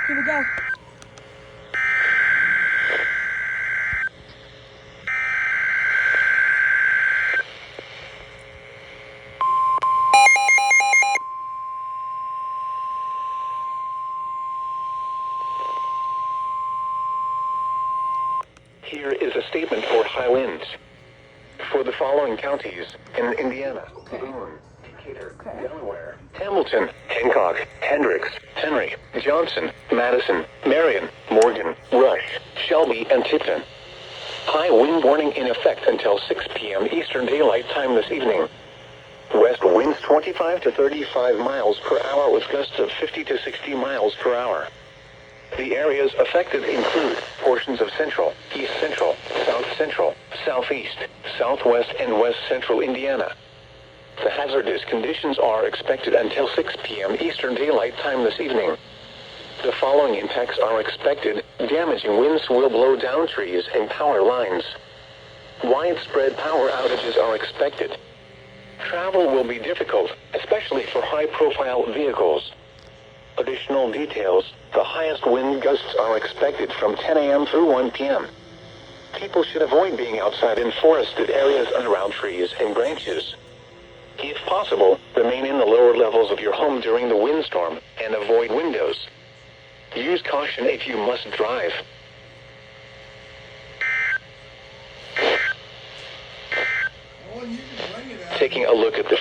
Here we go. Here is a statement for high winds. For the following counties in Indiana: Boone, Decatur, Delaware, Hamilton, Hancock, Hendricks, Henry, Johnson, Madison, Marion, Morgan, Rush, Shelby, and Tipton. High wind warning in effect until 6 p.m. Eastern Daylight Time this evening. West winds 25 to 35 miles per hour with gusts of 50 to 60 miles per hour. The areas affected include portions of central, east central, south central, southeast, southwest, and west central Indiana. The hazardous conditions are expected until 6 p.m. Eastern Daylight Time this evening. The following impacts are expected. Damaging winds will blow down trees and power lines. Widespread power outages are expected. Travel will be difficult, especially for high-profile vehicles. Additional details: the highest wind gusts are expected from 10 a.m. through 1 p.m. People should avoid being outside in forested areas and around trees and branches. If possible, remain in the lower levels of your home during the windstorm and avoid windows. Use caution if you must drive. Taking a look at the